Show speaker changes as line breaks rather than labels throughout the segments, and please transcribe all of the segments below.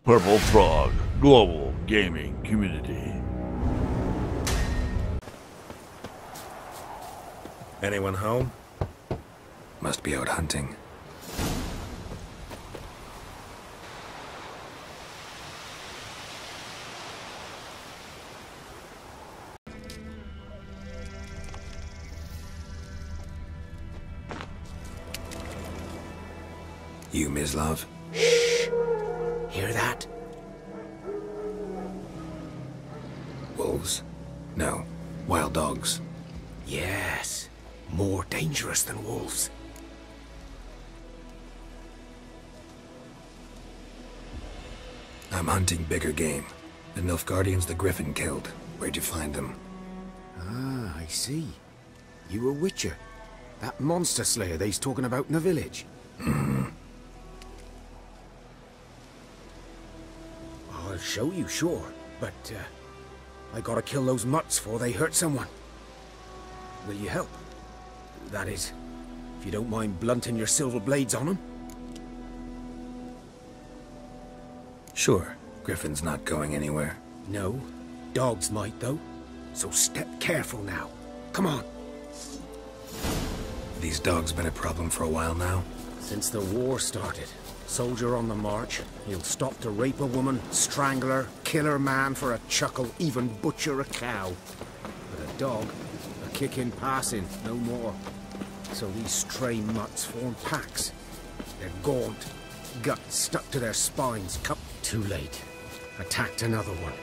Purple Frog Global Gaming Community.
Anyone home? Must be out hunting. You, Mislav?
Shh! Hear that?
Wolves? No. Wild dogs.
Yes. More dangerous than wolves.
I'm hunting bigger game. The Nilfgaardians the Griffin killed. Where'd you find them?
Ah, I see. You a witcher. That monster slayer they's talking about in the village. I'll show you, sure. But, I gotta kill those mutts before they hurt someone. Will you help? That is, if you don't mind blunting your silver blades on them.
Sure. Griffin's not going anywhere.
No. Dogs might, though. So step careful now. Come on.
These dogs been a problem for a while now?
Since the war started. Soldier on the march. He'll stop to rape a woman, strangle her, kill her man for a chuckle, even butcher a cow. But a dog, a kick in passing, no more. So these stray mutts form packs. They're gaunt, guts stuck to their spines. Too late. Attacked another one.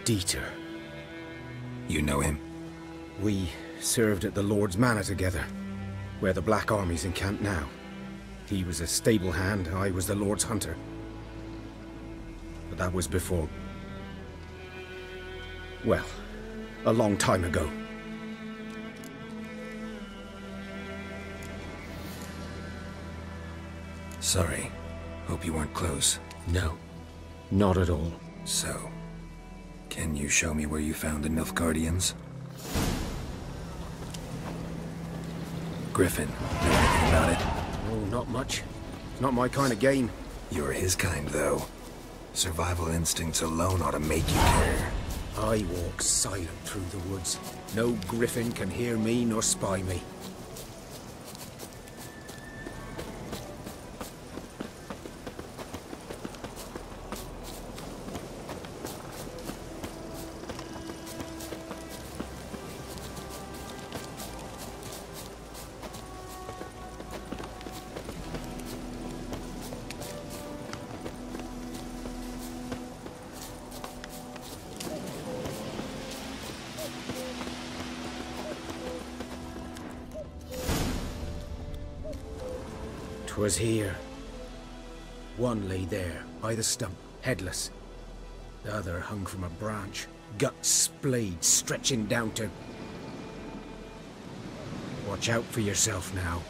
Dieter.
You know him?
We served at the Lord's Manor together, where the Black Army's encamped now. He was a stable hand, I was the Lord's hunter. But that was before... well, a long time ago.
Sorry. Hope you weren't close.
No, not at all.
So, can you show me where you found the Nilfgaardians? Griffin, know anything about it?
Oh, not much. Not my kind of game.
You're his kind, though. Survival instincts alone ought to make you care.
I walk silent through the woods. No griffin can hear me nor spy me. Was here. One lay there, by the stump, headless. The other hung from a branch, guts splayed, stretching down to... Watch out for yourself now.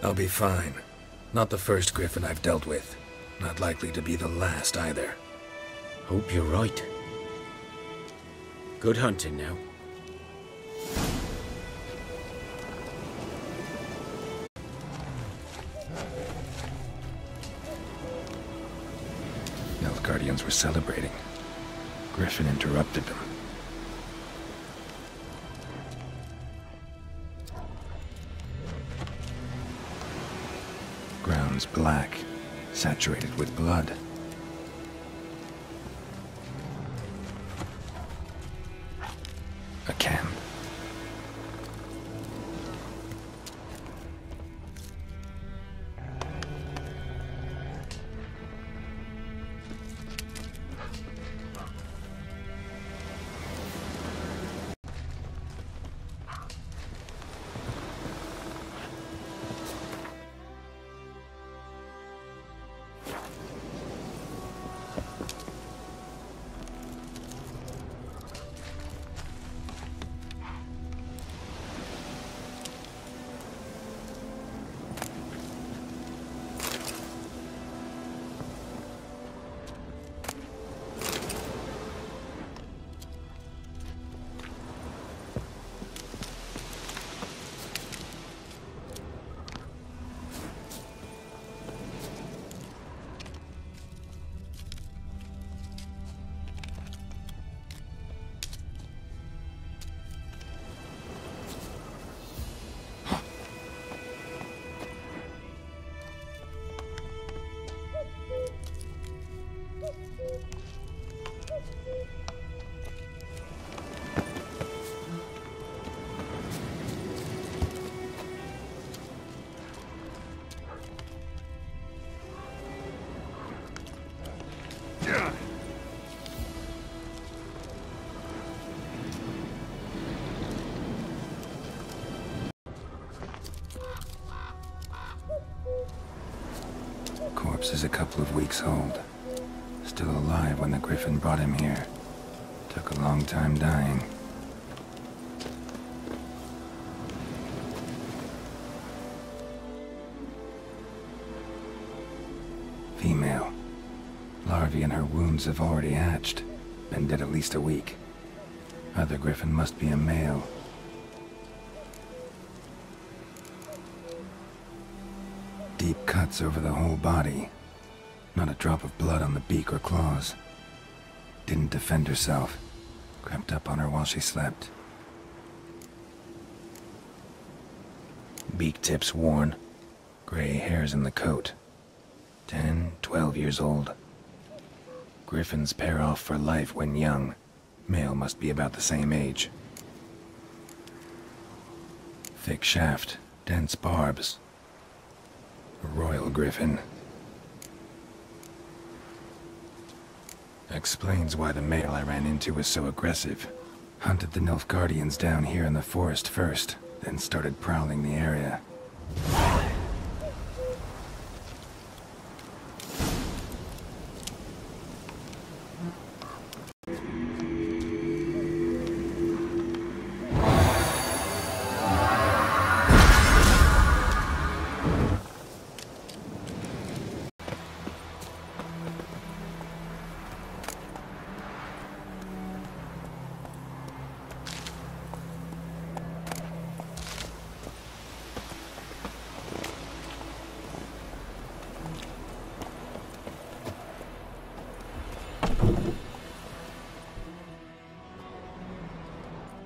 I'll be fine. Not the first Griffin I've dealt with. Not likely to be the last, either.
Hope you're right. Good hunting now.
Nilfgaardians were celebrating. Griffin interrupted them. Ground's black, saturated with blood. A camp. corpse is a couple of weeks old. Still alive when the Griffin brought him here. Took a long time dying. Female. Larvae in her wounds have already hatched. Been dead at least a week. Other Griffin must be a male. Deep cuts over the whole body. Not a drop of blood on the beak or claws. Didn't defend herself. Crept up on her while she slept. Beak tips worn. Gray hairs in the coat. 10, 12 years old. Griffins pair off for life when young. Male must be about the same age. Thick shaft, dense barbs. A royal griffin. Explains why the male I ran into was so aggressive. Hunted the Nilfgaardians down here in the forest first, then started prowling the area.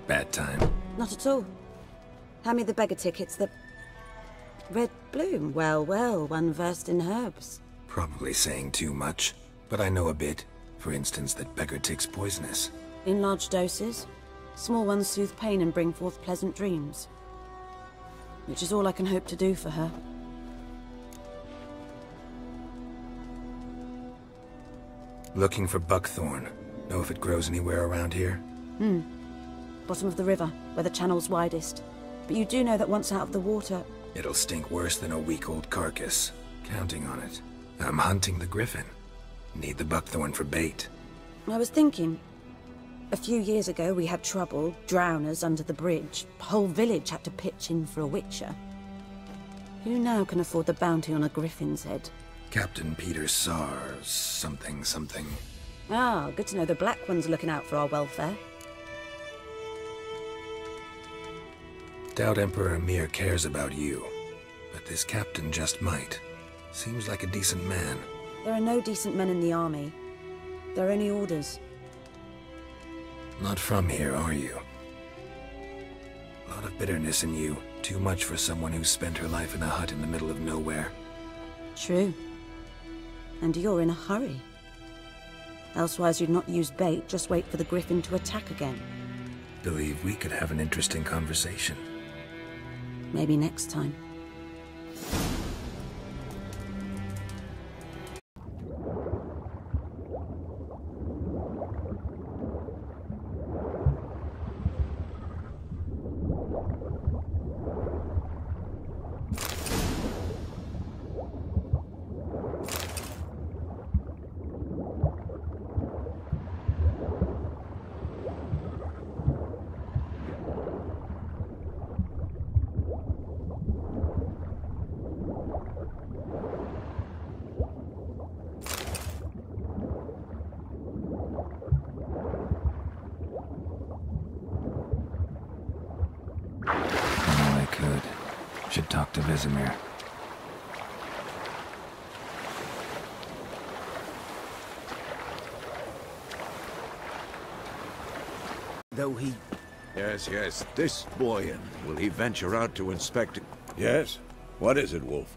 Bad time.
Not at all. Hand me the beggar tickets, the... Red bloom. Well, well, one versed in herbs.
Probably saying too much, but I know a bit. For instance, that beggar tick's poisonous.
In large doses. Small ones soothe pain and bring forth pleasant dreams. Which is all I can hope to do for her.
Looking for buckthorn. Know if it grows anywhere around here?
Bottom of the river, where the channel's widest. But you do know that once out of the water...
It'll stink worse than a week-old carcass. Counting on it. I'm hunting the griffin. Need the buckthorn for bait.
I was thinking... A few years ago we had trouble, drowners under the bridge. Whole village had to pitch in for a witcher. Who now can afford the bounty on a griffin's head?
Captain Peter Sar... something.
Ah, good to know the Black One's looking out for our welfare.
Doubt Emperor Emhyr cares about you. But this captain just might. Seems like a decent man.
There are no decent men in the army. There are only orders.
Not from here, are you? A lot of bitterness in you. Too much for someone who spent her life in a hut in the middle of nowhere.
True. And you're in a hurry. Elsewise you'd not use bait, just wait for the griffin to attack again.
Believe we could have an interesting conversation.
Maybe next time.
Should talk to Vesemir.
Though he...
Yes. This boy, and will he venture out to inspect it?
Yes? What is it, Wolf?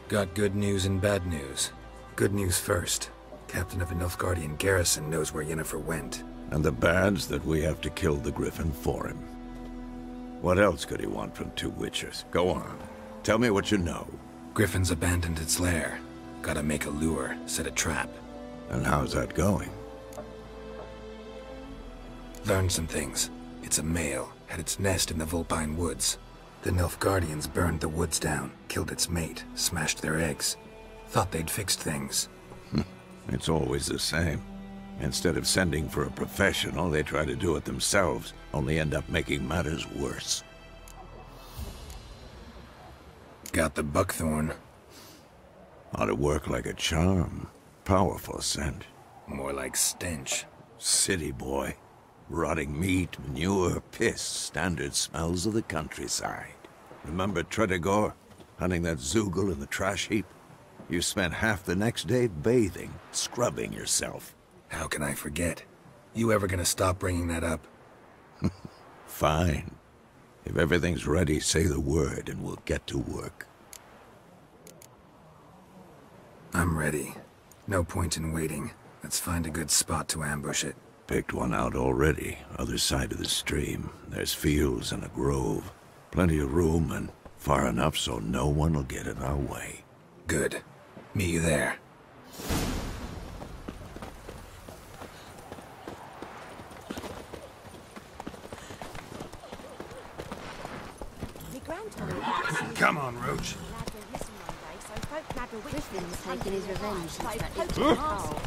Got good news and bad news. Good news first. Captain of a Nilfgaardian garrison knows where Yennefer went.
And the bad's that we have to kill the Griffin for him. What else could he want from two witchers? Go on. Tell me what you know.
Griffin's abandoned its lair. Gotta make a lure, set a trap.
And how's that going?
Learned some things. It's a male. Had its nest in the Vulpine Woods. The Nilfgaardians burned the woods down, killed its mate, smashed their eggs. Thought they'd fixed things.
It's always the same. Instead of sending for a professional, they try to do it themselves, only end up making matters worse.
Got the buckthorn.
Ought to work like a charm. Powerful scent.
More like stench.
City boy. Rotting meat, manure, piss, standard smells of the countryside. Remember Tredegor? Hunting that Zoogle in the trash heap? You spent half the next day bathing, scrubbing yourself.
How can I forget? You ever gonna stop bringing that up?
Fine. If everything's ready, say the word and we'll get to work.
I'm ready. No point in waiting. Let's find a good spot to ambush it.
Picked one out already, other side of the stream. There's fields and a grove. Plenty of room and far enough so no one will get in our way.
Good. Meet you there. Come on, Roach.
Griffin's taking his revenge since that idiot Carl.